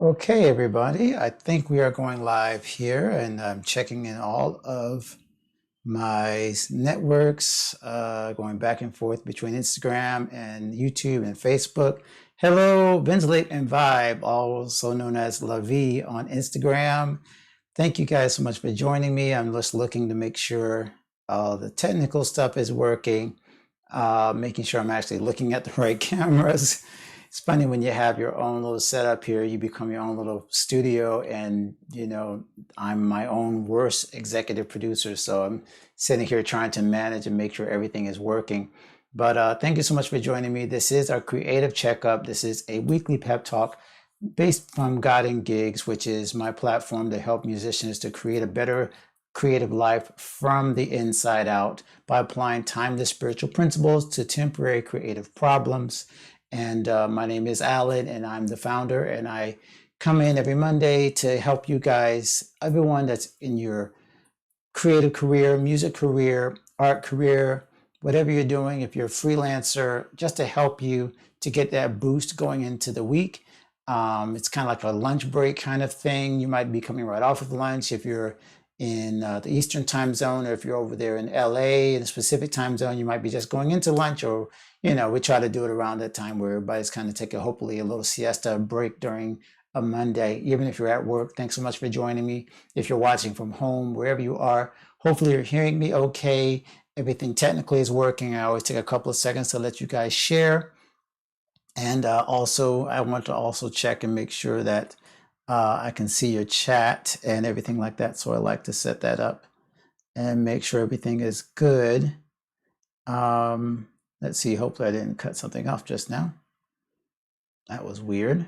Okay, everybody, I think we are going live here, and I'm checking in all of my networks, going back and forth between Instagram and YouTube and Facebook. Hello, Ventilate and Vibe, also known as La Vie on Instagram. Thank you guys so much for joining me. I'm just looking to make sure all the technical stuff is working, making sure I'm actually looking at the right cameras. It's funny when you have your own little setup here, you become your own little studio, and I'm my own worst executive producer. So I'm sitting here trying to manage and make sure everything is working. But thank you so much for joining me. This is our Creative Checkup. This is a weekly pep talk based from God and Gigs, which is my platform to help musicians to create a better creative life from the inside out by applying timeless spiritual principles to temporary creative problems. And my name is Alan, and I'm the founder, and I come in every Monday to help you guys, everyone that's in your creative career, music career, art career, whatever you're doing, if you're a freelancer, just to help you to get that boost going into the week. It's kind of like a lunch break kind of thing. You might be coming right off of lunch if you're in the Eastern time zone, or if you're over there in LA in a specific time zone, you might be just going into lunch, or we try to do it around that time where everybody's kind of taking hopefully a little siesta break during a Monday, even if you're at work. Thanks so much for joining me. If you're watching from home, wherever you are, hopefully you're hearing me okay. Everything technically is working. I always take a couple of seconds to let you guys share. And also, I want to also check and make sure that I can see your chat and everything like that. So I like to set that up and make sure everything is good. Let's see. Hopefully I didn't cut something off just now. That was weird.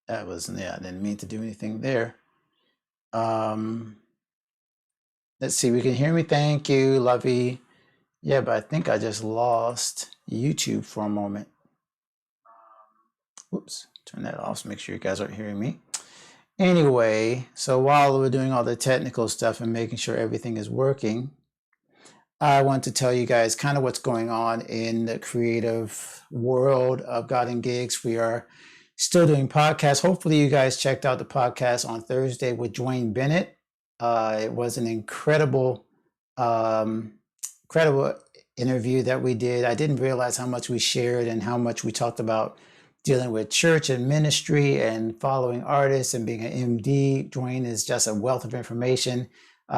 I didn't mean to do anything there. Let's see. We can hear me. Thank you, Lovey. Yeah, but I think I just lost YouTube for a moment. Whoops. Turn that off so make sure you guys aren't hearing me. Anyway, so while we're doing all the technical stuff and making sure everything is working, I want to tell you guys kind of what's going on in the creative world of God and Gigs. We are still doing podcasts. Hopefully you guys checked out the podcast on Thursday with Dwayne Bennett. It was an incredible interview that we did. I didn't realize how much we shared and how much we talked about dealing with church and ministry and following artists and being an MD. Dwayne is just a wealth of information.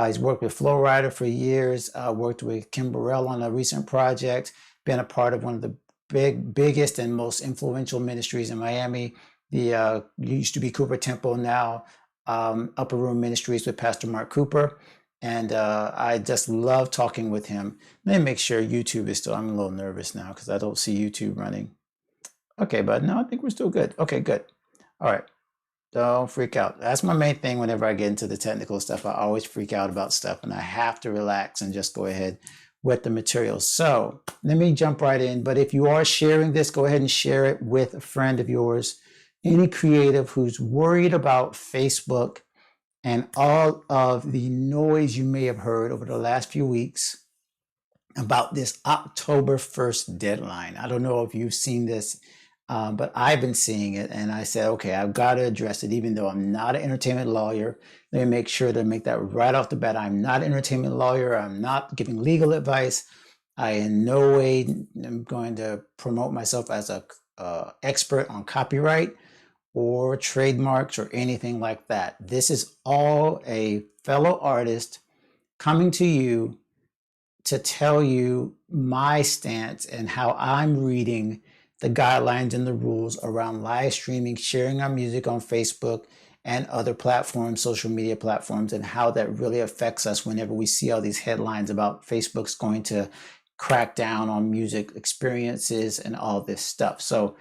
He's worked with Flo Rida for years, worked with Kim Burrell on a recent project, been a part of one of the biggest and most influential ministries in Miami. The used to be Cooper Temple, now Upper Room Ministries with Pastor Mark Cooper. And I just love talking with him. Let me make sure YouTube is still, I'm a little nervous now because I don't see YouTube running. Okay, but no, I think we're still good. Okay, good. All right. Don't freak out. That's my main thing whenever I get into the technical stuff. I always freak out about stuff, and I have to relax and just go ahead with the material. So let me jump right in. But if you are sharing this, go ahead and share it with a friend of yours, any creative who's worried about Facebook and all of the noise you may have heard over the last few weeks about this October 1st deadline. I don't know if you've seen this, but I've been seeing it, and I said, okay, I've got to address it, even though I'm not an entertainment lawyer. Let me make sure to make that right off the bat. I'm not an entertainment lawyer. I'm not giving legal advice. I in no way am going to promote myself as a expert on copyright or trademarks or anything like that. This is all a fellow artist coming to you to tell you my stance and how I'm reading the guidelines and the rules around live streaming, sharing our music on Facebook and other platforms, social media platforms, and how that really affects us whenever we see all these headlines about Facebook's going to crack down on music experiences and all this stuff. So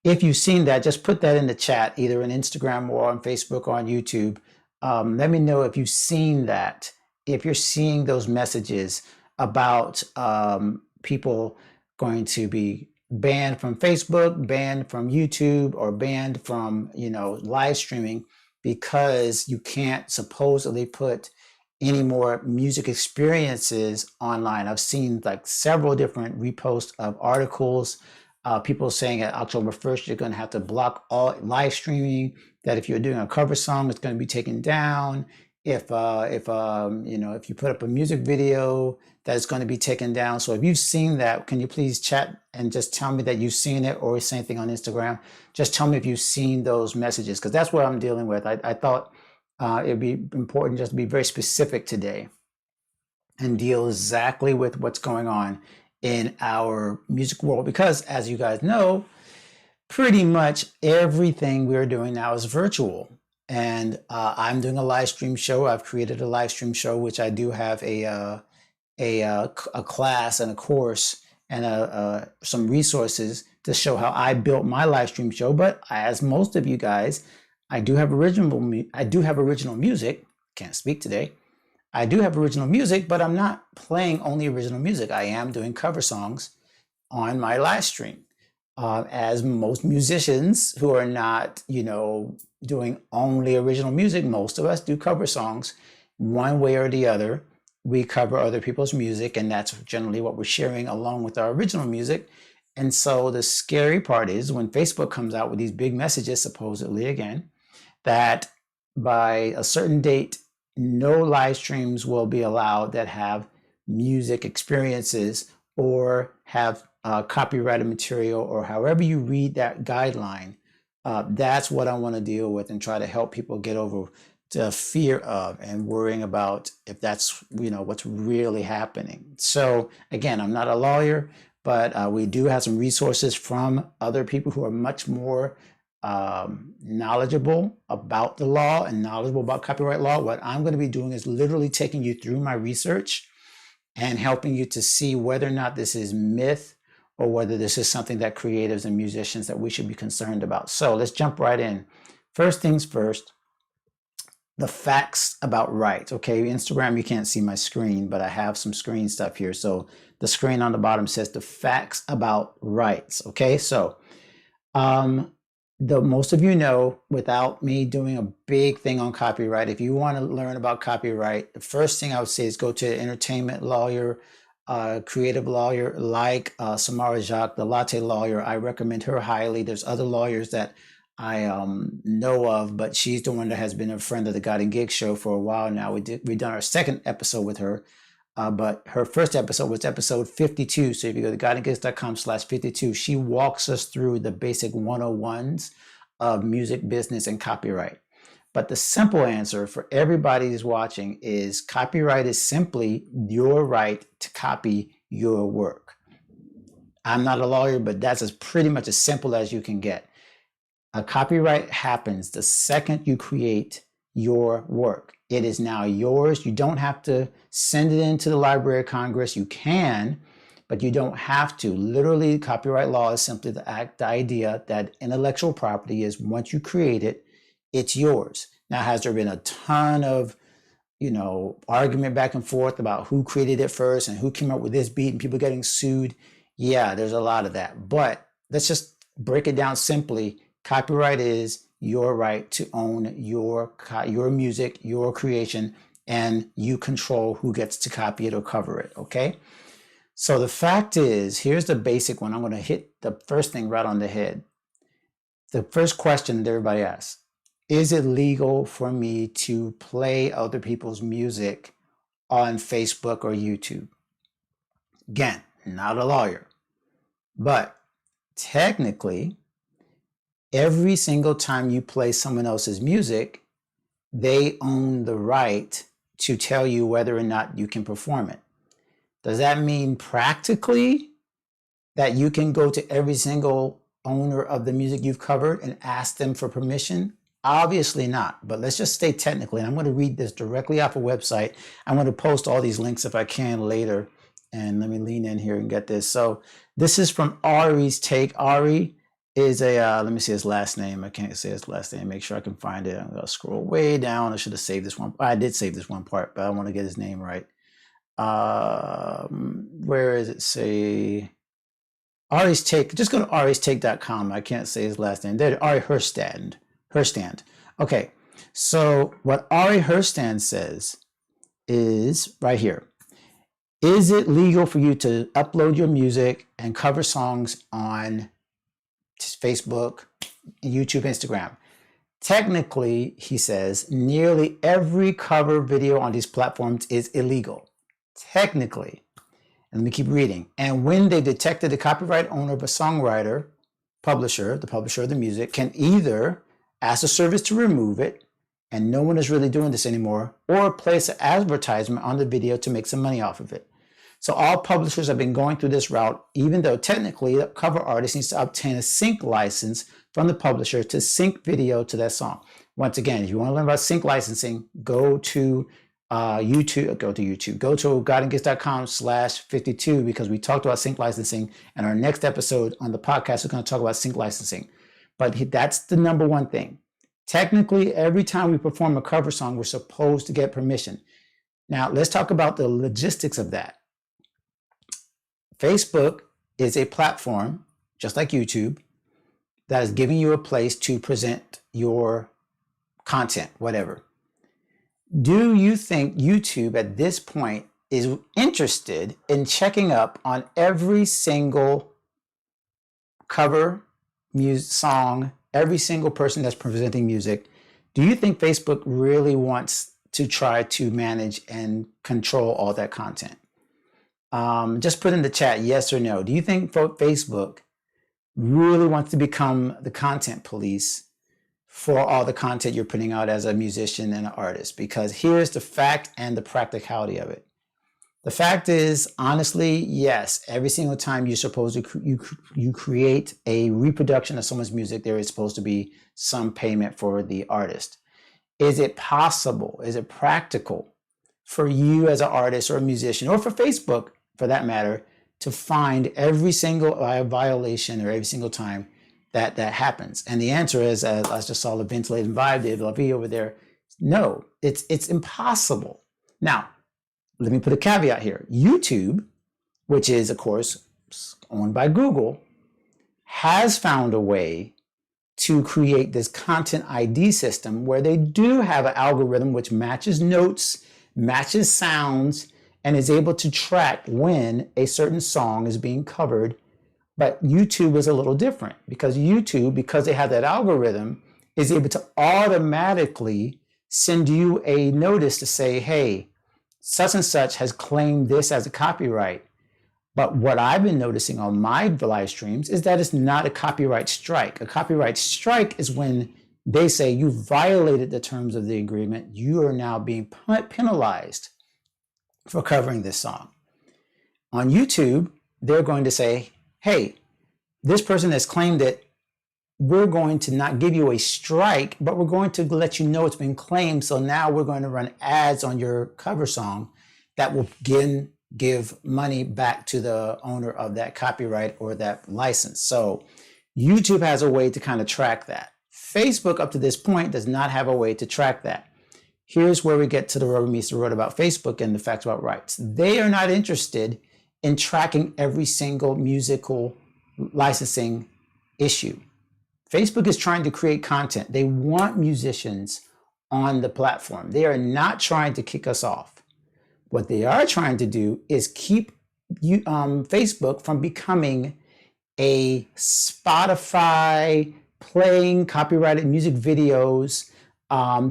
if you've seen that, just put that in the chat, either on Instagram or on Facebook or on YouTube. Let me know if you've seen that, if you're seeing those messages about people going to be banned from Facebook, banned from YouTube, or banned from live streaming because you can't supposedly put any more music experiences online. I've seen like several different reposts of articles People saying at October 1st, you're going to have to block all live streaming, that if you're doing a cover song, it's going to be taken down. If you put up a music video, that it's going to be taken down. So if you've seen that, can you please chat and just tell me that you've seen it, or same thing on Instagram? Just tell me if you've seen those messages, because that's what I'm dealing with. I thought it'd be important just to be very specific today and deal exactly with what's going on in our music world, because as you guys know, pretty much everything we're doing now is virtual. And I'm doing a live stream show. I've created a live stream show, which I do have a class and a course and some resources to show how I built my live stream show. But as most of you guys, I do have original music. Can't speak today. I do have original music, but I'm not playing only original music. I am doing cover songs on my live stream. As most musicians who are not, doing only original music, most of us do cover songs one way or the other. We cover other people's music, and that's generally what we're sharing along with our original music. And so the scary part is when Facebook comes out with these big messages, supposedly again, that by a certain date, no live streams will be allowed that have music experiences or have copyrighted material, or however you read that guideline. That's what I want to deal with and try to help people get over the fear of and worrying about if that's what's really happening. So again, I'm not a lawyer, but we do have some resources from other people who are much more knowledgeable about the law and knowledgeable about copyright law. What I'm going to be doing is literally taking you through my research and helping you to see whether or not this is myth or whether this is something that creatives and musicians that we should be concerned about. So let's jump right in. First things first, the facts about rights. Okay, Instagram, you can't see my screen, but I have some screen stuff here. So the screen on the bottom says the facts about rights. Okay, so most of you know, without me doing a big thing on copyright, if you want to learn about copyright, the first thing I would say is go to an entertainment lawyer, creative lawyer like Samara Jacques, the latte lawyer. I recommend her highly. There's other lawyers that I know of, but she's the one that has been a friend of the God and Gig show for a while now. We've done our second episode with her. But her first episode was episode 52. So if you go to godandgigs.com/52, she walks us through the basic 101s of music business and copyright. But the simple answer for everybody who's watching is copyright is simply your right to copy your work. I'm not a lawyer, but that's pretty much as simple as you can get. A copyright happens the second you create your work. It is now yours. You don't have to send it into the Library of Congress. You can, but you don't have to. Literally, copyright law is simply the idea that intellectual property is, once you create it, it's yours. Now, has there been a ton of, argument back and forth about who created it first and who came up with this beat and people getting sued? Yeah, there's a lot of that. But let's just break it down simply. Copyright is your right to own your music, your creation, and you control who gets to copy it or cover it, okay? So the fact is, here's the basic one. I'm going to hit the first thing right on the head. The first question that everybody asks, is it legal for me to play other people's music on Facebook or YouTube? Again, not a lawyer, but technically, every single time you play someone else's music, they own the right to tell you whether or not you can perform it. Does that mean practically that you can go to every single owner of the music you've covered and ask them for permission? Obviously not, but let's just stay technically. And I'm going to read this directly off a website. I'm going to post all these links if I can later. And let me lean in here and get this. So this is from Ari's take. Ari is let me see his last name. I can't say his last name. Make sure I can find it. I'm going to scroll way down. I should have saved this one. I did save this one part, but I want to get his name right. Where is it? Say Ari's take. Just go to aristake.com. I can't say his last name. There, Ari Herstand. Okay. So what Ari Herstand says is right here. Is it legal for you to upload your music and cover songs on Facebook, YouTube, Instagram. Technically, he says, nearly every cover video on these platforms is illegal. Technically. And let me keep reading. And when they detected the copyright owner of a songwriter, publisher, the publisher of the music, can either ask the service to remove it, and no one is really doing this anymore, or place an advertisement on the video to make some money off of it. So all publishers have been going through this route, even though technically the cover artist needs to obtain a sync license from the publisher to sync video to that song. Once again, if you want to learn about sync licensing, go to YouTube, go to godandgifts.com/52, because we talked about sync licensing, and our next episode on the podcast is going to talk about sync licensing. But that's the number one thing. Technically, every time we perform a cover song, we're supposed to get permission. Now, let's talk about the logistics of that. Facebook is a platform, just like YouTube, that is giving you a place to present your content, whatever. Do you think YouTube at this point is interested in checking up on every single cover music song, every single person that's presenting music? Do you think Facebook really wants to try to manage and control all that content? Just put in the chat, yes or no. Do you think Facebook really wants to become the content police for all the content you're putting out as a musician and an artist? Because here's the fact and the practicality of it. The fact is, honestly, yes, every single time you're supposed to you create a reproduction of someone's music, there is supposed to be some payment for the artist. Is it possible? Is it practical for you as an artist or a musician, or for Facebook for that matter, to find every single violation or every single time that happens? And the answer is, as I just saw the ventilated vibe, David Lavie over there, no, it's impossible. Now, let me put a caveat here. YouTube, which is, of course, owned by Google, has found a way to create this content ID system where they do have an algorithm which matches notes, matches sounds, and is able to track when a certain song is being covered. But YouTube is a little different, because YouTube, because they have that algorithm, is able to automatically send you a notice to say, hey, such and such has claimed this as a copyright. But what I've been noticing on my live streams is that it's not a copyright strike. A copyright strike is when they say you violated the terms of the agreement. You are now being penalized for covering this song. On YouTube, they're going to say, hey, this person has claimed it. We're going to not give you a strike, but we're going to let you know it's been claimed. So now we're going to run ads on your cover song that will give money back to the owner of that copyright or that license. So YouTube has a way to kind of track that. Facebook, up to this point, does not have a way to track that. Here's where we get to the rubber meets the road about Facebook and the facts about rights. They are not interested in tracking every single musical licensing issue. Facebook is trying to create content. They want musicians on the platform. They are not trying to kick us off. What they are trying to do is keep Facebook from becoming a Spotify playing copyrighted music videos,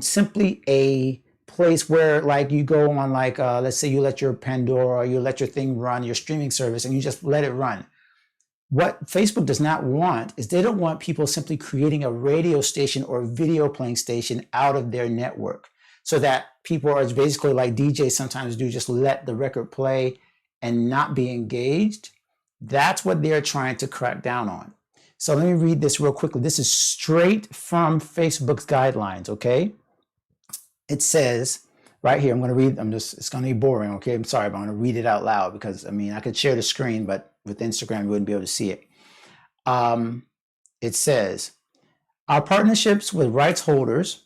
simply a place where, like, you go on, like, let's say you let your Pandora, you let your thing run, your streaming service, and you just let it run. What Facebook does not want is, they don't want people simply creating a radio station or video playing station out of their network, so that people are basically like DJs sometimes do, just let the record play and not be engaged. That's what they're trying to crack down on. So let me read this real quickly. This is straight from Facebook's guidelines, okay? It says right here, I'm going to read, it's going to be boring, okay? I'm sorry, but I'm going to read it out loud, because, I mean, I could share the screen, but with Instagram, you wouldn't be able to see it. It says, our partnerships with rights holders,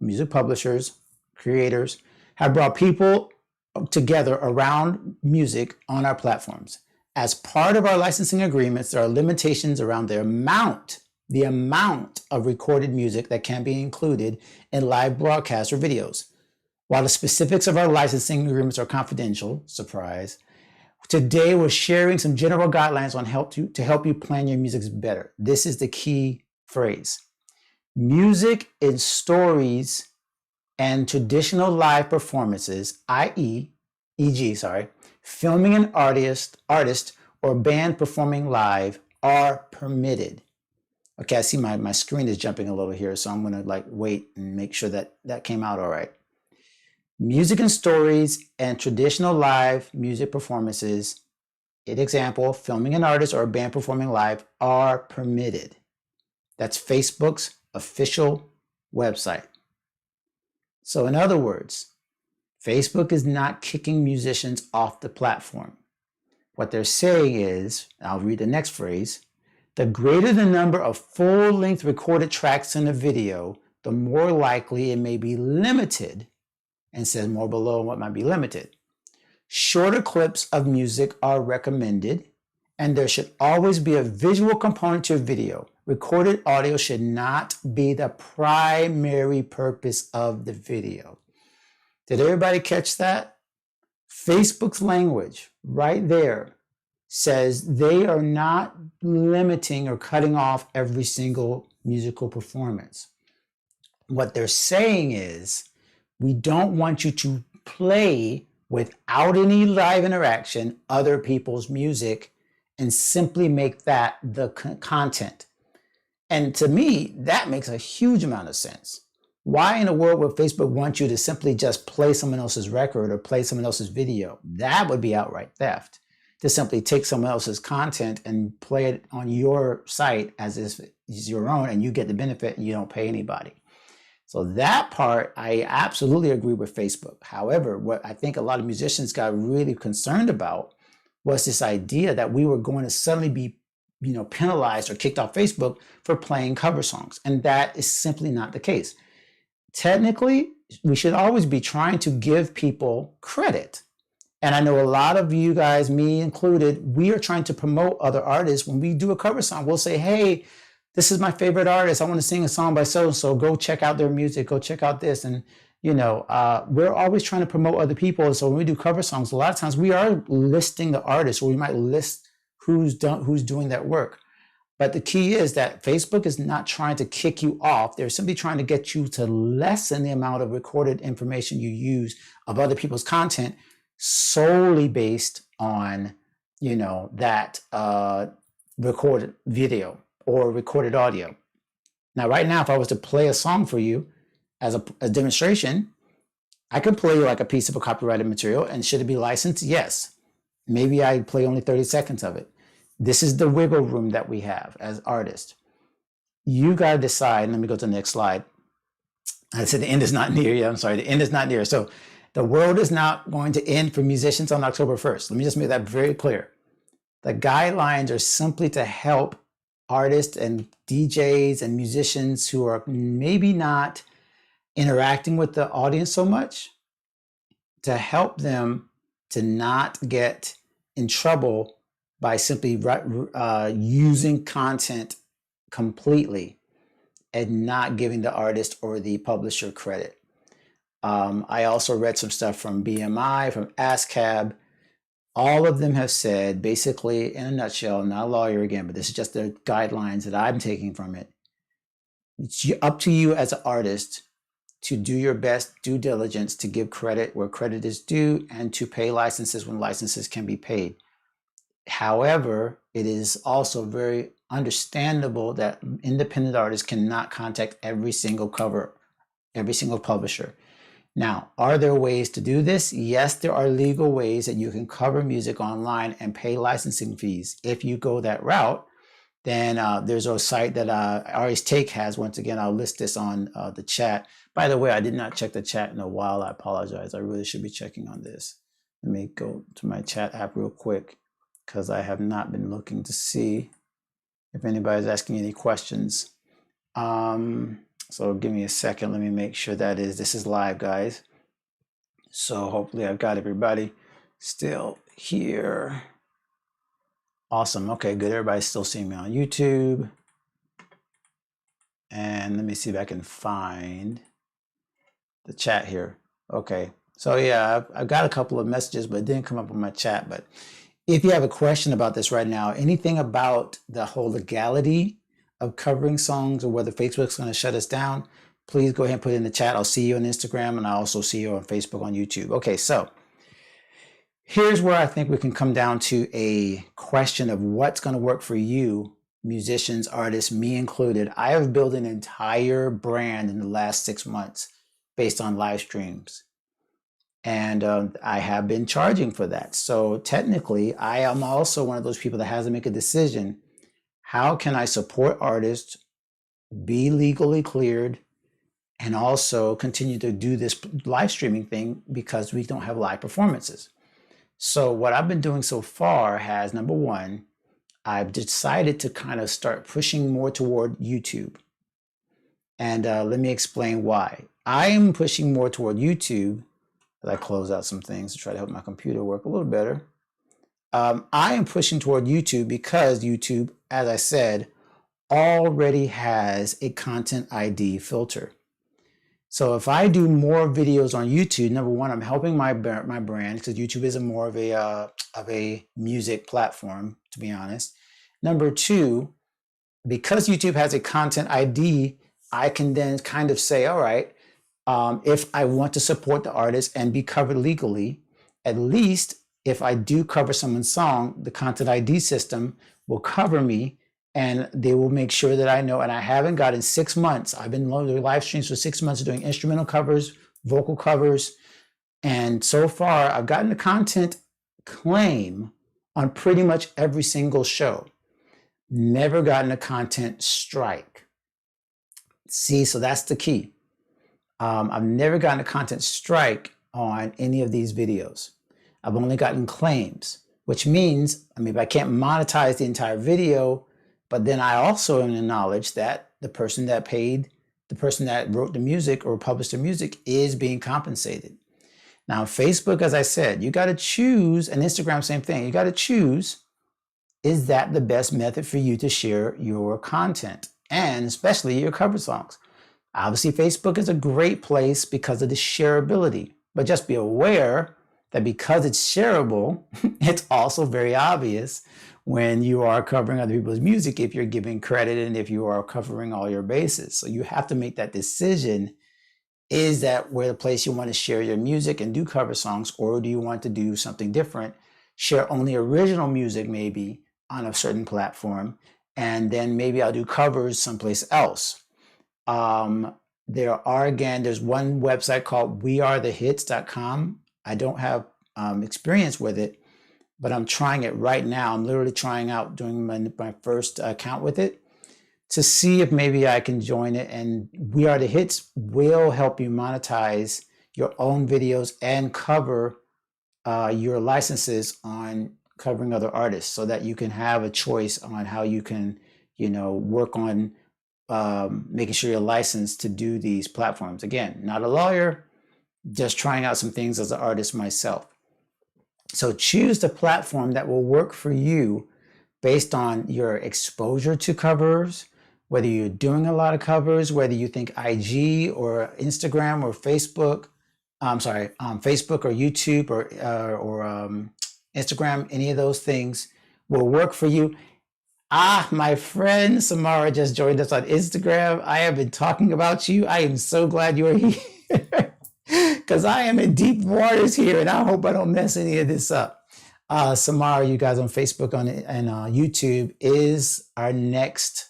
music publishers, creators, have brought people together around music on our platforms. As part of our licensing agreements, there are limitations around the amount of recorded music that can be included in live broadcasts or videos. While the specifics of our licensing agreements are confidential, surprise, Today, we're sharing some general guidelines on to help you plan your music better. This is the key phrase. Music in stories and traditional live performances, e.g., filming an artist or band performing live are permitted. Okay, I see my screen is jumping a little here, so I'm gonna wait and make sure that came out all right. Music and stories and traditional live music performances, an example, filming an artist or a band performing live, are permitted. That's Facebook's official website. So in other words, Facebook is not kicking musicians off the platform. What they're saying is, I'll read the next phrase, the greater the number of full-length recorded tracks in a video, the more likely it may be limited, and says more below what might be limited. Shorter clips of music are recommended, and there should always be a visual component to a video. Recorded audio should not be the primary purpose of the video. Did everybody catch that? Facebook's language right there says they are not limiting or cutting off every single musical performance. What they're saying is, we don't want you to play without any live interaction other people's music and simply make that the content. And to me, that makes a huge amount of sense. Why in a world would Facebook want you to simply just play someone else's record or play someone else's video? That would be outright theft. To simply take someone else's content and play it on your site as if it's your own and you get the benefit and you don't pay anybody. So that part, I absolutely agree with Facebook. However, what I think a lot of musicians got really concerned about was this idea that we were going to suddenly be, penalized or kicked off Facebook for playing cover songs. And that is simply not the case. Technically, we should always be trying to give people credit. And I know a lot of you guys, me included, we are trying to promote other artists. When we do a cover song, we'll say, hey, this is my favorite artist. I want to sing a song by so-and-so. Go check out their music. Go check out this. And, we're always trying to promote other people. So when we do cover songs, a lot of times we are listing the artist, or we might list who's doing that work. But the key is that Facebook is not trying to kick you off. They're simply trying to get you to lessen the amount of recorded information you use of other people's content solely based on, that recorded video or recorded audio. Now, right now, if I was to play a song for you as a demonstration, I could play like a piece of a copyrighted material, and should it be licensed? Yes. Maybe I play only 30 seconds of it. This is the wiggle room that we have as artists. You got to decide. Let me go to the next slide. I said the end is not near. Yeah, I'm sorry. The end is not near. So the world is not going to end for musicians on October 1st. Let me just make that very clear. The guidelines are simply to help artists and DJs and musicians who are maybe not interacting with the audience so much, to help them to not get in trouble by simply using content completely and not giving the artist or the publisher credit. I also read some stuff from BMI, from ASCAP. All of them have said, basically, in a nutshell, not a lawyer again, but this is just the guidelines that I'm taking from it. It's up to you as an artist to do your best due diligence to give credit where credit is due and to pay licenses when licenses can be paid. However, it is also very understandable that independent artists cannot contact every single publisher. Now, are there ways to do this? Yes, there are legal ways that you can cover music online and pay licensing fees. If you go that route, then there's a site that Ari's Take has. Once again, I'll list this on the chat. By the way, I did not check the chat in a while. I apologize. I really should be checking on this. Let me go to my chat app real quick, because I have not been looking to see if anybody's asking any questions. So give me a second. Let me make sure this is live, guys. So hopefully I've got everybody still here. Awesome. Okay, good. Everybody's still seeing me on YouTube. And let me see if I can find the chat here. Okay. So yeah, I've got a couple of messages, but it didn't come up on my chat. But If you have a question about this right now, anything about the whole legality of covering songs or whether Facebook's going to shut us down, please go ahead and put it in the chat. I'll see you on Instagram, and I'll also see you on Facebook, on YouTube. Okay, so here's where I think we can come down to a question of what's going to work for you, musicians, artists, me included. I have built an entire brand in the last 6 months based on live streams. And I have been charging for that. So technically, I am also one of those people that has to make a decision. How can I support artists, be legally cleared, and also continue to do this live streaming thing because we don't have live performances? So what I've been doing so far has, number one, I've decided to kind of start pushing more toward YouTube. And let me explain why. I'm pushing more toward YouTube. I close out some things to try to help my computer work a little better. I am pushing toward YouTube because YouTube, as I said, already has a content ID filter. So if I do more videos on YouTube, number one, I'm helping my brand because YouTube is more of a music platform, to be honest. Number two, because YouTube has a content ID, I can then kind of say, all right, if I want to support the artist and be covered legally, at least if I do cover someone's song, the content ID system will cover me and they will make sure that I know. And I haven't got in 6 months. I've been doing live streams for 6 months doing instrumental covers, vocal covers. And so far I've gotten a content claim on pretty much every single show. Never gotten a content strike. See, so that's the key. I've never gotten a content strike on any of these videos. I've only gotten claims, which means, I can't monetize the entire video, but then I also am in knowledge that the person that paid, the person that wrote the music or published the music is being compensated. Now, Facebook, as I said, you got to choose, and Instagram, same thing. You got to choose, is that the best method for you to share your content and especially your cover songs? Obviously, Facebook is a great place because of the shareability, but just be aware that because it's shareable, it's also very obvious when you are covering other people's music if you're giving credit and if you are covering all your bases. So you have to make that decision. Is that where the place you want to share your music and do cover songs, or do you want to do something different? Share only original music maybe on a certain platform, and then maybe I'll do covers someplace else. There's one website called wearethehits.com. I don't have experience with it, but I'm trying it right now. I'm literally trying out doing my first account with it to see if maybe I can join it. And We Are the Hits will help you monetize your own videos and cover your licenses on covering other artists so that you can have a choice on how you can, work on making sure you're licensed to do these platforms. Again, not a lawyer, just trying out some things as an artist myself. So choose the platform that will work for you based on your exposure to covers, whether you're doing a lot of covers, whether you think IG or Instagram or Facebook, Facebook or YouTube or Instagram, any of those things will work for you. My friend Samara just joined us on Instagram. I have been talking about you. I am so glad you're here because I am in deep waters here and I hope I don't mess any of this up. Samara, you guys on Facebook and YouTube, is our next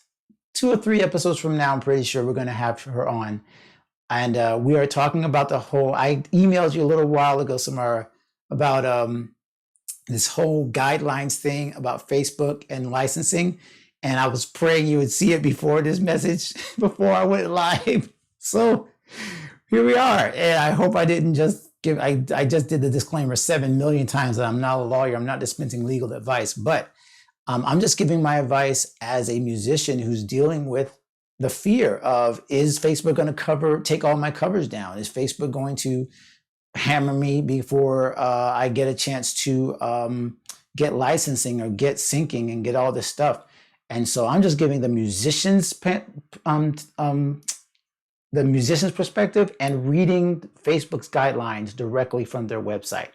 2 or 3 episodes from now. I'm pretty sure we're going to have her on. And we are talking about I emailed you a little while ago, Samara, about this whole guidelines thing about Facebook and licensing. And I was praying you would see it before this message, before I went live. So here we are. And I hope I didn't just I just did the disclaimer 7 million times that I'm not a lawyer. I'm not dispensing legal advice, but I'm just giving my advice as a musician who's dealing with the fear of, is Facebook going to take all my covers down? Is Facebook going to hammer me before I get a chance to get licensing or get syncing and get all this stuff? And so I'm just giving the musician's perspective and reading Facebook's guidelines directly from their website.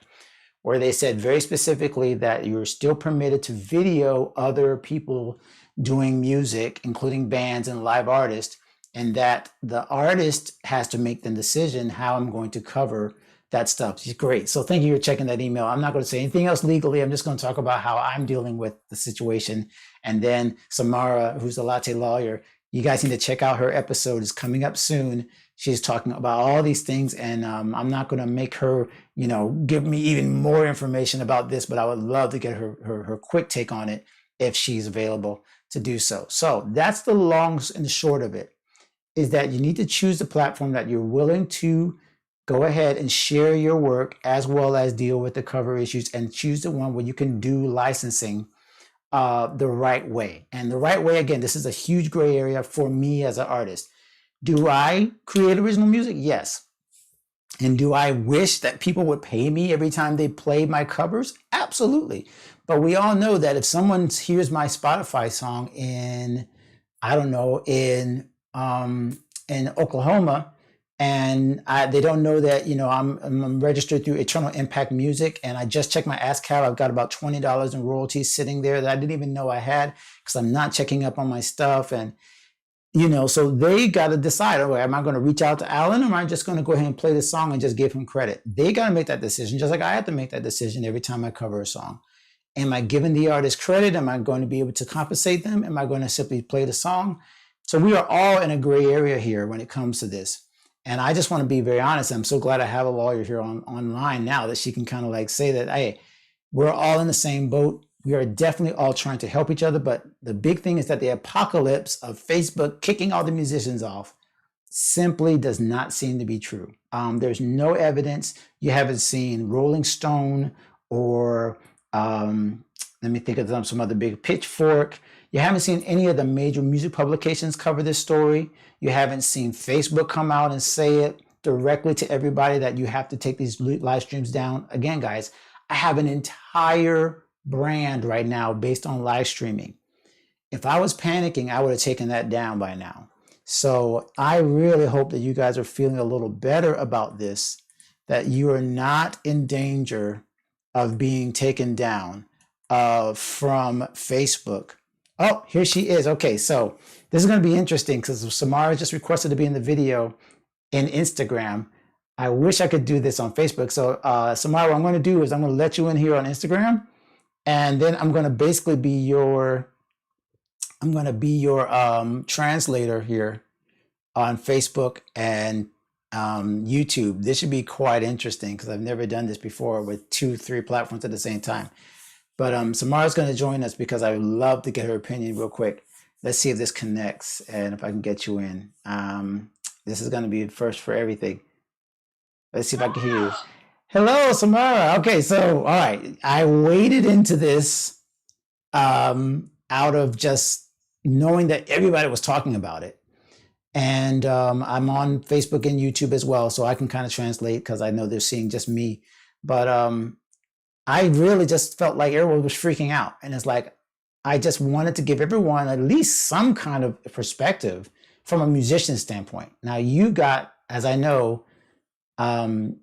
where they said very specifically that you're still permitted to video other people doing music, including bands and live artists, and that the artist has to make the decision how I'm going to cover that stuff. Great. So thank you for checking that email. I'm not going to say anything else legally. I'm just going to talk about how I'm dealing with the situation. And then Samara, who's the latte lawyer, you guys need to check out her episode. It's coming up soon. She's talking about all these things, and I'm not going to make her, give me even more information about this, but I would love to get her quick take on it if she's available to do so. So that's the long and the short of it, is that you need to choose the platform that you're willing to go ahead and share your work as well as deal with the cover issues, and choose the one where you can do licensing the right way. And the right way, again, this is a huge gray area for me as an artist. Do I create original music? Yes. And do I wish that people would pay me every time they play my covers? Absolutely. But we all know that if someone hears my Spotify song in, I don't know, in Oklahoma, and they don't know that, I'm registered through Eternal Impact Music, and I just checked my ASCAP. I've got about $20 in royalties sitting there that I didn't even know I had, because I'm not checking up on my stuff. And so they got to decide, okay, am I going to reach out to Alan, or am I just going to go ahead and play the song and just give him credit? They got to make that decision, just like I have to make that decision every time I cover a song. Am I giving the artist credit? Am I going to be able to compensate them? Am I going to simply play the song? So we are all in a gray area here when it comes to this. And I just want to be very honest. I'm so glad I have a lawyer here online now that she can kind of like say that, hey, we're all in the same boat. We are definitely all trying to help each other. But the big thing is that the apocalypse of Facebook kicking all the musicians off simply does not seem to be true. There's no evidence. You haven't seen Rolling Stone or let me think of some other big Pitchfork. You haven't seen any of the major music publications cover this story. You haven't seen Facebook come out and say it directly to everybody that you have to take these live streams down. Again, guys, I have an entire brand right now based on live streaming. If I was panicking, I would have taken that down by now. So I really hope that you guys are feeling a little better about this, that you are not in danger of being taken down from Facebook. Oh, here she is. Okay, so this is going to be interesting because Samara just requested to be in the video in Instagram. I wish I could do this on Facebook. So Samara, what I'm going to do is I'm going to let you in here on Instagram, and then I'm going to basically be your translator here on Facebook and YouTube. This should be quite interesting because I've never done this before with 2-3 platforms at the same time. But Samara's going to join us because I would love to get her opinion real quick. Let's see if this connects and if I can get you in. This is going to be first for everything. Let's see if I can hear you. Hello, Samara. Okay, so all right. I waded into this out of just knowing that everybody was talking about it. And I'm on Facebook and YouTube as well, so I can kind of translate because I know they're seeing just me. But I really just felt like everyone was freaking out. And it's like, I just wanted to give everyone at least some kind of perspective from a musician standpoint. Now, you got, as I know,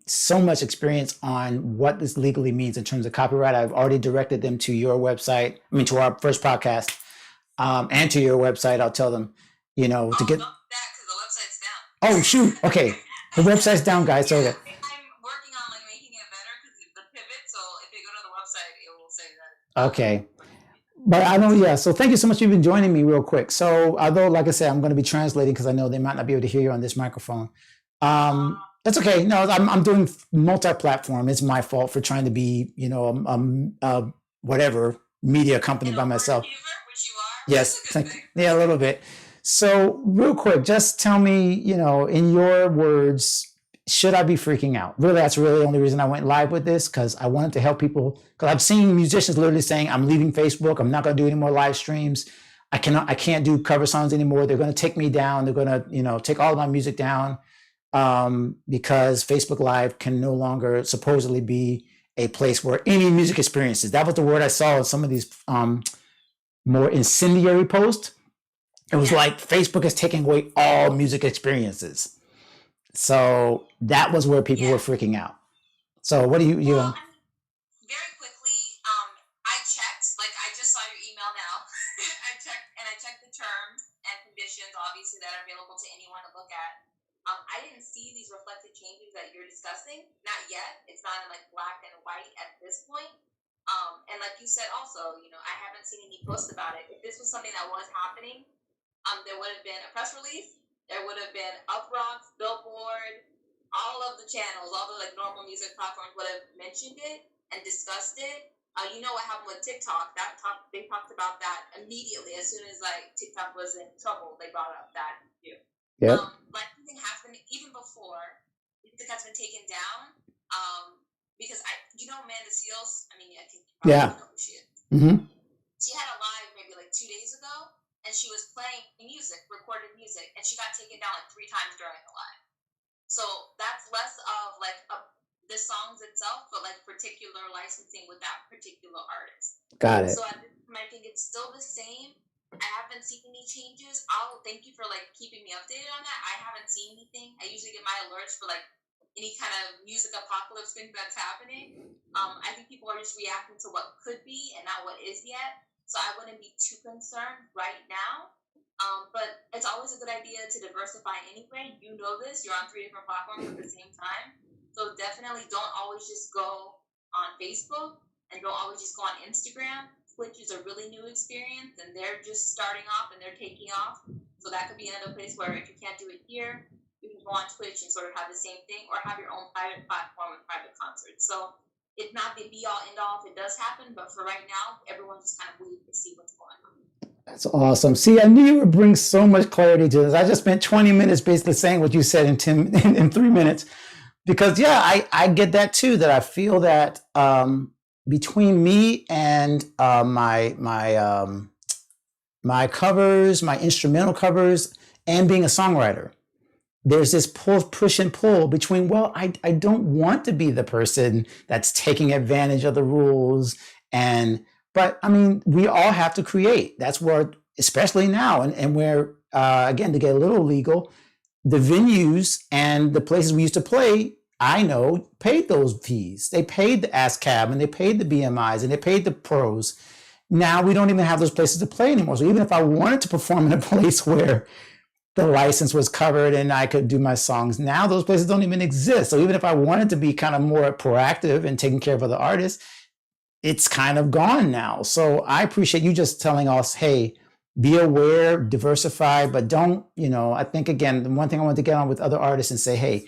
so much experience on what this legally means in terms of copyright. I've already directed them to your website, to our first podcast, and to your website. I'll tell them, to get. Don't do that because the website's down. Oh, shoot. Okay. The website's down, guys. So that. Okay. But I know, yeah. So thank you so much for even joining me real quick. So although, like I said, I'm going to be translating because I know they might not be able to hear you on this microphone. That's okay. No, I'm doing multi-platform. It's my fault for trying to be, whatever media company by myself. Which you are. Yes. Yeah, a little bit. So real quick, just tell me, in your words, should I be freaking out? Really, that's really the only reason I went live with this, because I wanted to help people. Because I've seen musicians literally saying, I'm leaving Facebook. I'm not going to do any more live streams. I can't do cover songs anymore. They're going to take me down. They're going to, take all of my music down because Facebook Live can no longer supposedly be a place where any music experiences. That was the word I saw in some of these more incendiary posts. It was like Facebook is taking away all music experiences. So that was where people were freaking out. So what do you? yet. It's not in like black and white at this point. And like you said, also, I haven't seen any posts about it. If this was something that was happening, there would have been a press release. There would have been Uproxx, Billboard, all of the channels, all the like normal music platforms would have mentioned it and discussed it. You know what happened with TikTok? They talked about that immediately as soon as like TikTok was in trouble. They brought up that too. Yep. Licensing has been even before music has been taken down. Because Amanda Seals. I mean, I think you probably know who she is. Mm-hmm. She had a live maybe like 2 days ago, and she was playing music, recorded music, and she got taken down like 3 times during the live. So that's less of like the songs itself, but like particular licensing with that particular artist. Got it. So at this time, I think it's still the same. I haven't seen any changes. I'll thank you for like keeping me updated on that. I haven't seen anything. I usually get my alerts for like any kind of music apocalypse thing that's happening. I think people are just reacting to what could be and not what is yet. So I wouldn't be too concerned right now. But it's always a good idea to diversify anyway. You know this. You're on 3 different platforms at the same time. So definitely don't always just go on Facebook and don't always just go on Instagram. Twitch is a really new experience and they're just starting off and they're taking off. So that could be another place where if you can't do it here, you can go on Twitch and sort of have the same thing or have your own private platform with private concerts. So it's not the be all end all if it does happen, but for right now, everyone's just kind of waiting to see what's going on. That's awesome. See, I knew you would bring so much clarity to this. I just spent 20 minutes basically saying what you said in 3 minutes. Because I get that too, that I feel that between me and my covers, my instrumental covers, and being a songwriter, there's this push and pull between, well, I don't want to be the person that's taking advantage of the rules. But I mean, we all have to create. That's where, especially now, and where, again, to get a little legal, the venues and the places we used to play, I know, paid those fees. They paid the ASCAP and they paid the BMIs and they paid the pros. Now we don't even have those places to play anymore. So even if I wanted to perform in a place where the license was covered and I could do my songs, now those places don't even exist. So even if I wanted to be kind of more proactive and taking care of other artists, it's kind of gone now. So I appreciate you just telling us, hey, be aware, diversify, but don't, I think, again, the one thing I want to get on with other artists and say, hey,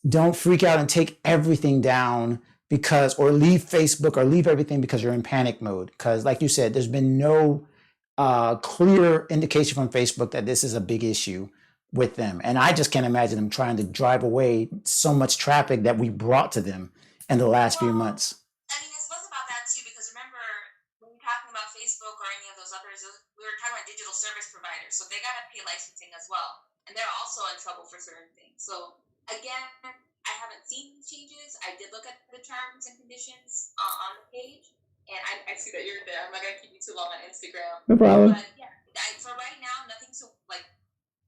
don't freak out and take everything down or leave Facebook or leave everything because you're in panic mode. Because like you said, there's been no clear indication from Facebook that this is a big issue with them. And I just can't imagine them trying to drive away so much traffic that we brought to them in the last few months. I mean, it's less about that too, because remember, when we're talking about Facebook or any of those others, we were talking about digital service providers. So they got to pay licensing as well. And they're also in trouble for certain things. So again, I haven't seen these changes. I did look at the terms and conditions on the page. And I see that you're there. I'm not going to keep you too long on Instagram. No problem. But yeah, for right now, nothing to like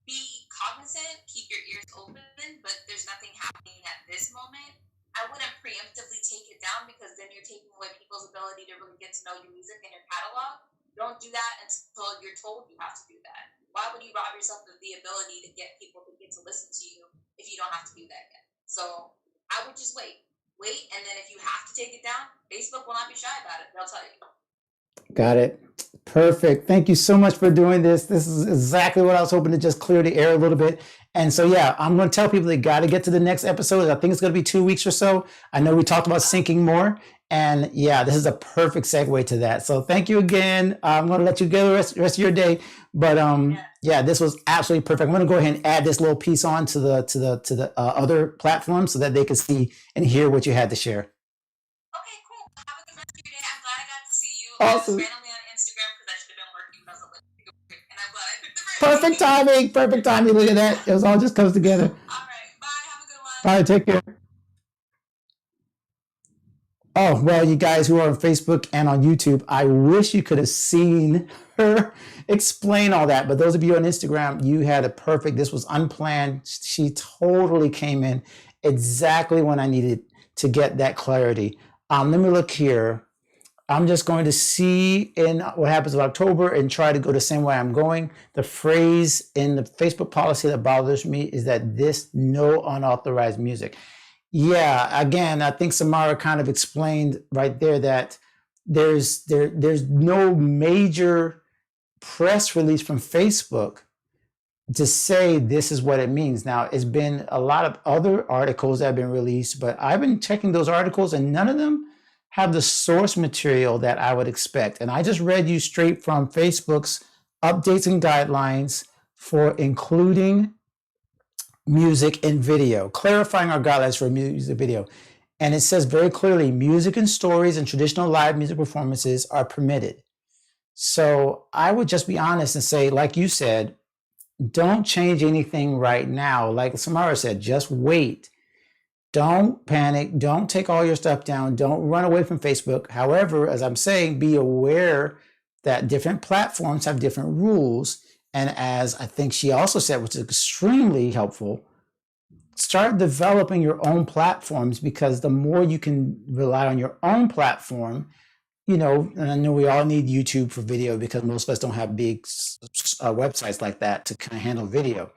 be cognizant, keep your ears open, but there's nothing happening at this moment. I wouldn't preemptively take it down because then you're taking away people's ability to really get to know your music and your catalog. Don't do that until you're told you have to do that. Why would you rob yourself of the ability to get people to get to listen to you if you don't have to do that yet? So I would just wait, and then if you have to take it down, Facebook will not be shy about it. They'll tell you. Got it. Perfect. Thank you so much for doing this. This is exactly what I was hoping to just clear the air a little bit. And so, yeah, I'm going to tell people they got to get to the next episode. I think it's going to be 2 weeks or so. I know we talked about syncing more. And yeah, this is a perfect segue to that. So thank you again. I'm going to let you go the rest of your day. But yeah, this was absolutely perfect. I'm going to go ahead and add this little piece on to the other platforms so that they can see and hear what you had to share. Okay, cool. Have a good rest of your day. I'm glad I got to see you. Awesome. Randomly on Instagram because I should have been working, but I was like, and I'm glad I picked the break. Perfect timing. Perfect timing. Look at that. It was all just comes together. All right. Bye. Have a good one. All right. Take care. Oh, well, you guys who are on Facebook and on YouTube, I wish you could have seen her explain all that. But those of you on Instagram, you had it perfect. This was unplanned. She totally came in exactly when I needed to get that clarity. Let me look here. I'm just going to see in what happens in October and try to go the same way I'm going. The phrase in the Facebook policy that bothers me is that this no unauthorized music. Yeah, again, I think Samara kind of explained right there that there's no major press release from Facebook to say this is what it means. Now, it's been a lot of other articles that have been released, but I've been checking those articles and none of them have the source material that I would expect. And I just read you straight from Facebook's updates and guidelines for including music and video, clarifying our guidelines for music video. And it says very clearly music and stories and traditional live music performances are permitted. So I would just be honest and say, like you said, don't change anything right now. Like Samara said, just wait. Don't panic. Don't take all your stuff down. Don't run away from Facebook. However, as I'm saying, be aware that different platforms have different rules. And as I think she also said, which is extremely helpful, start developing your own platforms, because the more you can rely on your own platform, and I know we all need YouTube for video because most of us don't have big websites like that to kind of handle video.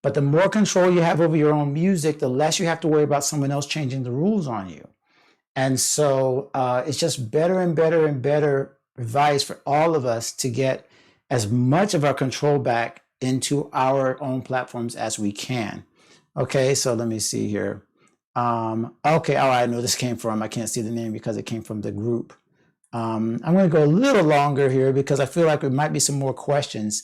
But the more control you have over your own music, the less you have to worry about someone else changing the rules on you. And so it's just better and better and better advice for all of us to get as much of our control back into our own platforms as we can. Okay, so let me see here. Okay, I know this came from, I can't see the name because it came from the group. I'm going to go a little longer here because I feel like there might be some more questions.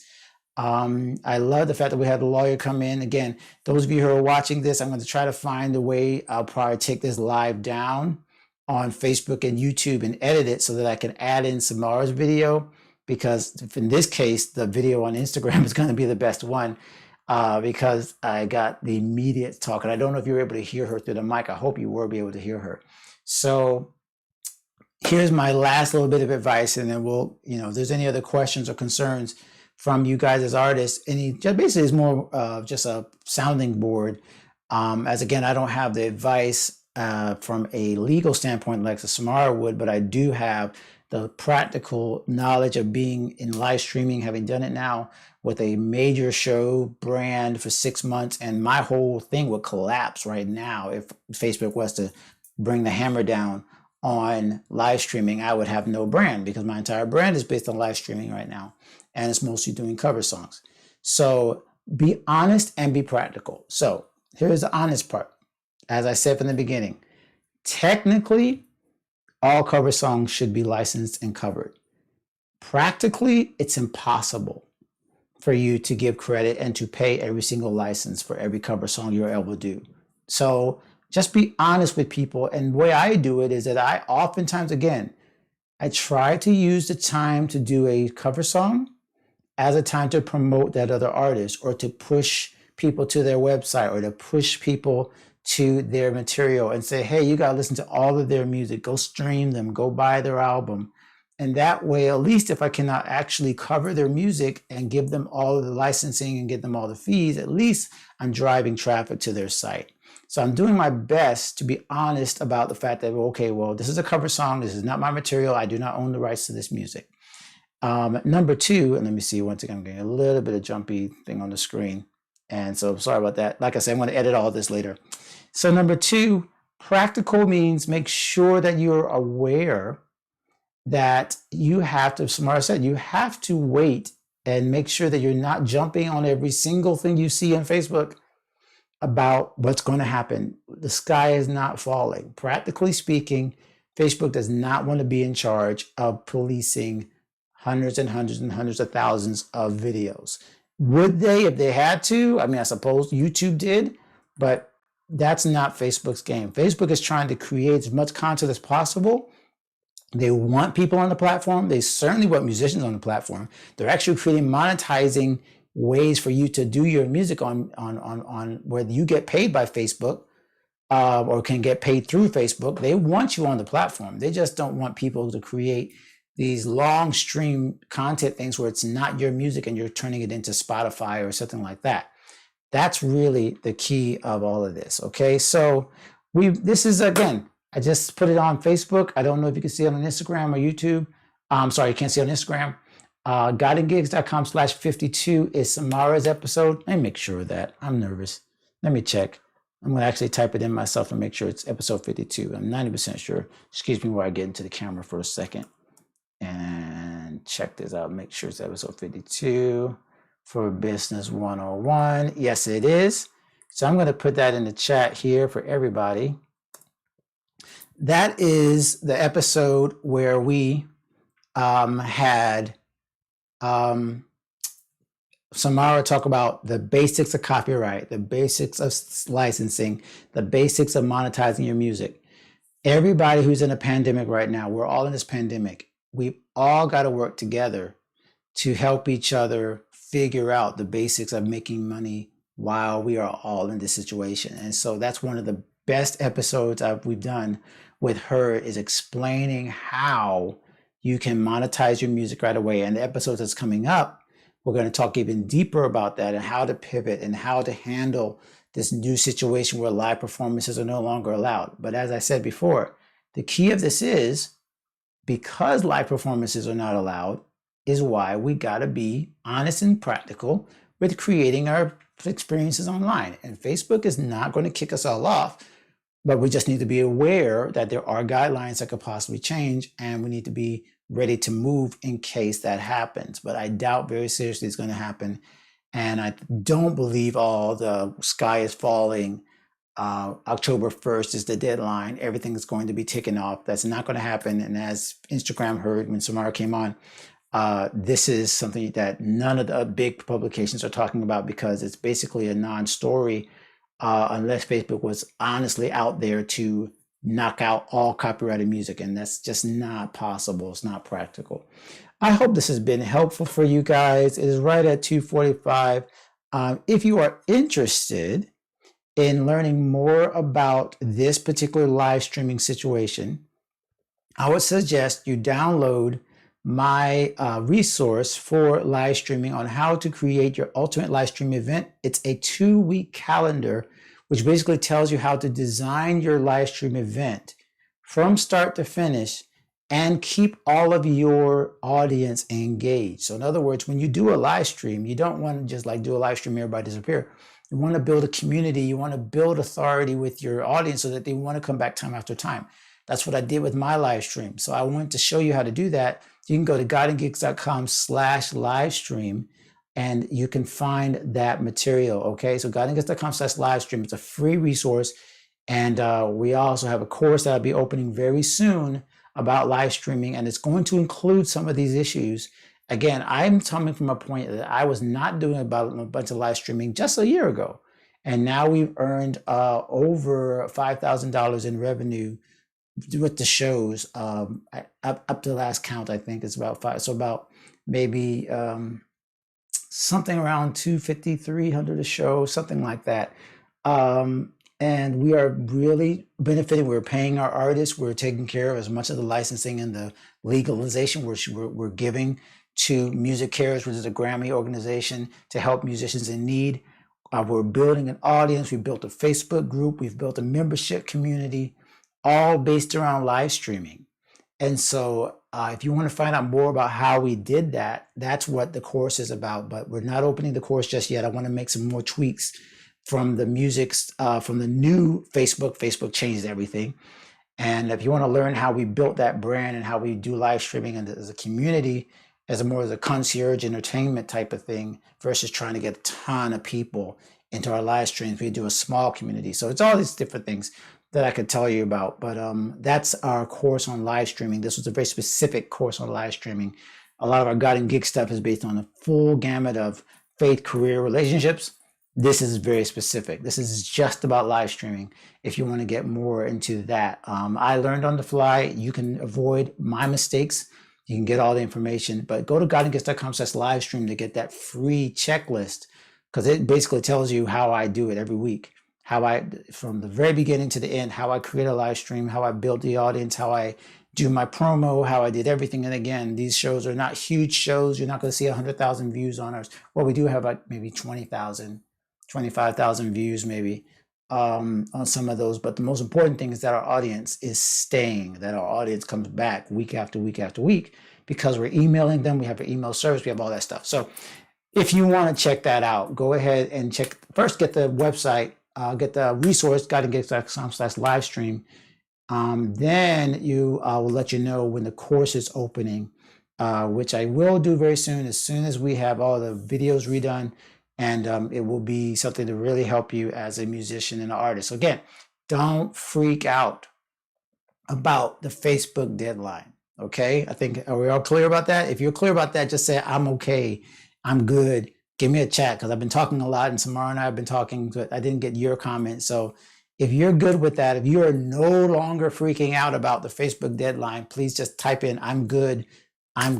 I love the fact that we had a lawyer come in. Again, those of you who are watching this, I'm going to try to find a way. I'll probably take this live down on Facebook and YouTube and edit it so that I can add in Samara's video, because in this case, the video on Instagram is going to be the best one because I got the immediate talk. And I don't know if you were able to hear her through the mic. I hope you will be able to hear her. So here's my last little bit of advice, and then we'll, if there's any other questions or concerns from you guys as artists, just basically is more just a sounding board. As again, I don't have the advice from a legal standpoint like the Samara would, but I do have the practical knowledge of being in live streaming, having done it now with a major show brand for 6 months, and my whole thing would collapse right now if Facebook was to bring the hammer down on live streaming. I would have no brand because my entire brand is based on live streaming right now, and it's mostly doing cover songs. So be honest and be practical. So here's the honest part. As I said from the beginning, technically, all cover songs should be licensed and covered. Practically, it's impossible for you to give credit and to pay every single license for every cover song you're able to do. So just be honest with people. And the way I do it is that I oftentimes, again, I try to use the time to do a cover song as a time to promote that other artist, or to push people to their website, or to push people to their material and say, hey, you got to listen to all of their music, go stream them, go buy their album. And that way, at least if I cannot actually cover their music and give them all of the licensing and get them all the fees, at least I'm driving traffic to their site. So I'm doing my best to be honest about the fact that, okay, well, this is a cover song. This is not my material. I do not own the rights to this music. Number two, and let me see, once again, I'm getting a little bit of jumpy thing on the screen. And so sorry about that. Like I said, I'm going to edit all this later. So number two, practical means make sure that you're aware that you have to, Samara said, you have to wait and make sure that you're not jumping on every single thing you see on Facebook about what's going to happen. The sky is not falling. Practically speaking, Facebook does not want to be in charge of policing hundreds and hundreds and hundreds of thousands of videos. Would they if they had to? I mean, I suppose YouTube did, but that's not Facebook's game. Facebook is trying to create as much content as possible. They want people on the platform. They certainly want musicians on the platform. They're actually creating monetizing ways for you to do your music on where you get paid by Facebook or can get paid through Facebook. They want you on the platform. They just don't want people to create these long stream content things where it's not your music and you're turning it into Spotify or something like that. That's really the key of all of this. Okay, so this is, again, I just put it on Facebook. I don't know if you can see it on Instagram or YouTube. I'm sorry, you can't see it on Instagram. GuidingGigs.com/52 is Samara's episode. Let me make sure of that. I'm nervous. Let me check. I'm going to actually type it in myself and make sure it's episode 52. I'm 90% sure. Excuse me while I get into the camera for a second and check this out. Make sure it's episode 52 for Business 101. Yes, it is. So I'm going to put that in the chat here for everybody. That is the episode where we had Samara talk about the basics of copyright, the basics of licensing, the basics of monetizing your music. Everybody who's in a pandemic right now, we're all in this pandemic. We've all got to work together to help each other figure out the basics of making money while we are all in this situation. And so that's one of the best episodes we've done with her, is explaining how you can monetize your music right away. And the episode that's coming up, we're going to talk even deeper about that and how to pivot and how to handle this new situation where live performances are no longer allowed. But as I said before, the key of this is, because live performances are not allowed, is why we got to be honest and practical with creating our experiences online. And Facebook is not going to kick us all off, but we just need to be aware that there are guidelines that could possibly change, and we need to be ready to move in case that happens. But I doubt very seriously it's going to happen. And I don't believe all the sky is falling. October 1st is the deadline. Everything is going to be taken off. That's not going to happen. And as Instagram heard when Samara came on, this is something that none of the big publications are talking about, because it's basically a non-story, unless Facebook was honestly out there to knock out all copyrighted music. And that's just not possible. It's not practical. I hope this has been helpful for you guys. It is right at 2:45. If you are interested in learning more about this particular live streaming situation, I would suggest you download my resource for live streaming on how to create your ultimate live stream event. It's a 2-week calendar, which basically tells you how to design your live stream event from start to finish and keep all of your audience engaged. So in other words, when you do a live stream, you don't want to just like do a live stream and everybody disappear. You want to build a community. You want to build authority with your audience so that they want to come back time after time. That's what I did with my live stream. So I wanted to show you how to do that. You can go to guidinggeeks.com/live stream and you can find that material. Okay, so guidinggeeks.com/live stream. It's a free resource. And we also have a course that I'll be opening very soon about live streaming, and it's going to include some of these issues. Again, I'm coming from a point that I was not doing about a bunch of live streaming just a year ago. And now we've earned over $5,000 in revenue with the shows. Up to the last count, I think it's about 5. So about maybe something around 250, 300 a show, something like that. And we are really benefiting. We're paying our artists. We're taking care of as much of the licensing and the legalization we're giving to Music Cares, which is a Grammy organization to help musicians in need. We're building an audience. We built a Facebook group. We've built a membership community, all based around live streaming. And so if you want to find out more about how we did that, that's what the course is about. But we're not opening the course just yet. I want to make some more tweaks from the from the new Facebook. Facebook changed everything. And if you want to learn how we built that brand and how we do live streaming and as a community, as a concierge entertainment type of thing versus trying to get a ton of people into our live streams, we do a small community. So it's all these different things that I could tell you about. But that's our course on live streaming. This was a very specific course on live streaming. A lot of our Guiding Gig stuff is based on a full gamut of faith, career, relationships. This is very specific. This is just about live streaming. If you want to get more into that, I learned on the fly. You can avoid my mistakes. You can get all the information, but go to guidinggeeks.com/live stream to get that free checklist, because it basically tells you how I do it every week. How I, from the very beginning to the end, how I create a live stream, how I build the audience, how I do my promo, how I did everything. And again, these shows are not huge shows. You're not going to see 100,000 views on ours. Well, we do have like maybe 20,000, 25,000 views maybe on some of those. But the most important thing is that our audience is staying, that our audience comes back week after week after week, because we're emailing them. We have an email service. We have all that stuff. So if you want to check that out, go ahead and check. First, get the website get the resource, guidinggigs.com/live stream, then you will let you know when the course is opening, which I will do very soon as we have all the videos redone, and it will be something to really help you as a musician and an artist. So again, don't freak out about the Facebook deadline. Okay, I think, are we all clear about that? If you're clear about that, just say, I'm okay, I'm good. Give me a chat, because I've been talking a lot, and Samara and I have been talking, but I didn't get your comment. So if you're good with that, if you are no longer freaking out about the Facebook deadline, please just type in, I'm good, I'm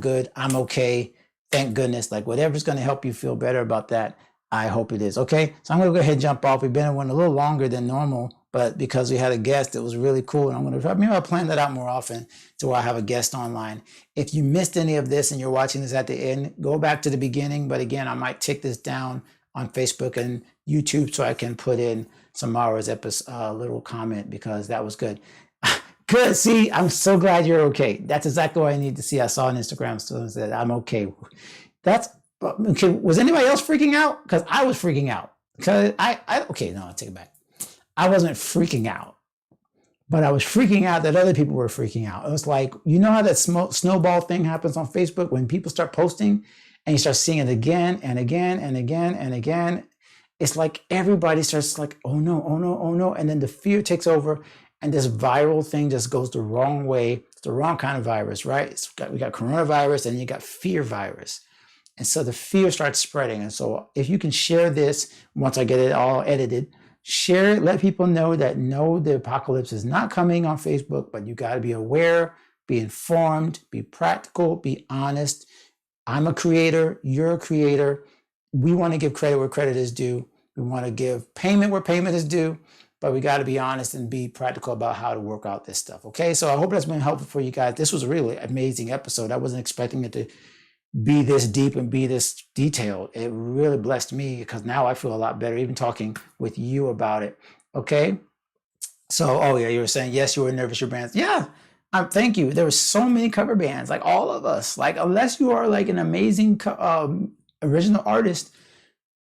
okay, thank goodness, like whatever's going to help you feel better about that. I hope it is. Okay, so I'm going to go ahead and jump off. We've been in one a little longer than normal, but because we had a guest, it was really cool. And I'm going to, maybe I'll plan that out more often to where I have a guest online. If you missed any of this and you're watching this at the end, go back to the beginning. But again, I might take this down on Facebook and YouTube so I can put in Samara's little comment, because that was good. Good. See, I'm so glad you're okay. That's exactly what I need to see. I saw on Instagram, so said I'm okay. That's okay. Was anybody else freaking out? Because I was freaking out. Because okay, no, I'll take it back. I wasn't freaking out, but I was freaking out that other people were freaking out. It was like, you know how that snowball thing happens on Facebook when people start posting and you start seeing it again and again and again and again. It's like everybody starts like, oh no, oh no, oh no. And then the fear takes over, and this viral thing just goes the wrong way. It's the wrong kind of virus, right? We got coronavirus, and you got fear virus. And so the fear starts spreading. And so if you can share this, once I get it all edited, share it, let people know that no, the apocalypse is not coming on Facebook, but you got to be aware, be informed, be practical, be honest. I'm a creator, you're a creator. We want to give credit where credit is due. We want to give payment where payment is due, but we got to be honest and be practical about how to work out this stuff. Okay, so I hope that's been helpful for you guys. This was a really amazing episode. I wasn't expecting it to be this deep and be this detailed. It really blessed me, because now I feel a lot better even talking with you about it. Okay, so oh yeah, you were saying yes, you were nervous, your bands. Yeah, thank you. There were so many cover bands, like all of us, like unless you are like an amazing original artist,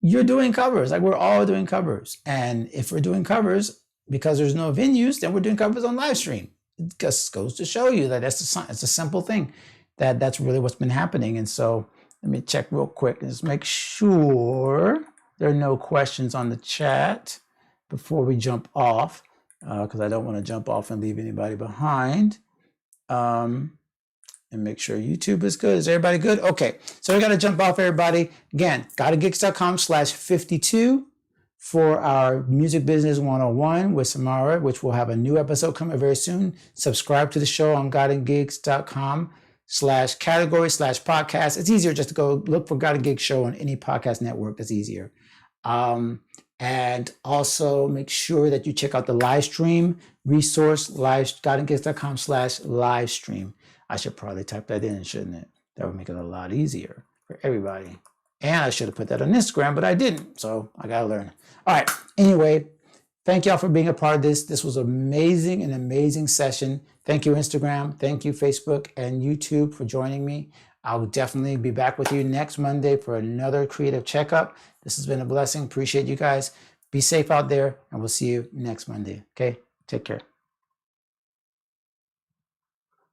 you're doing covers. Like we're all doing covers. And if we're doing covers because there's no venues, then we're doing covers on live stream. It just goes to show you that it's a simple thing, that's really what's been happening. And so let me check real quick and just make sure there are no questions on the chat before we jump off, because I don't want to jump off and leave anybody behind. And make sure YouTube is good. Is everybody good? Okay, so we got to jump off, everybody. Again, guidinggigs.com/52 for our Music Business 101 with Samara, which will have a new episode coming very soon. Subscribe to the show on guidinggigs.com/category/podcast. It's easier just to go look for Guiding Gigs Show on any podcast network. That's easier. And also make sure that you check out the live stream resource, guidinggigs.com/live stream. I should probably type that in, shouldn't it? That would make it a lot easier for everybody. And I should have put that on Instagram, but I didn't. So I got to learn. All right. Anyway, thank y'all for being a part of this. This was amazing, an amazing session. Thank you, Instagram. Thank you, Facebook and YouTube, for joining me. I'll definitely be back with you next Monday for another Creative Checkup. This has been a blessing. Appreciate you guys. Be safe out there, and we'll see you next Monday. Okay? Take care.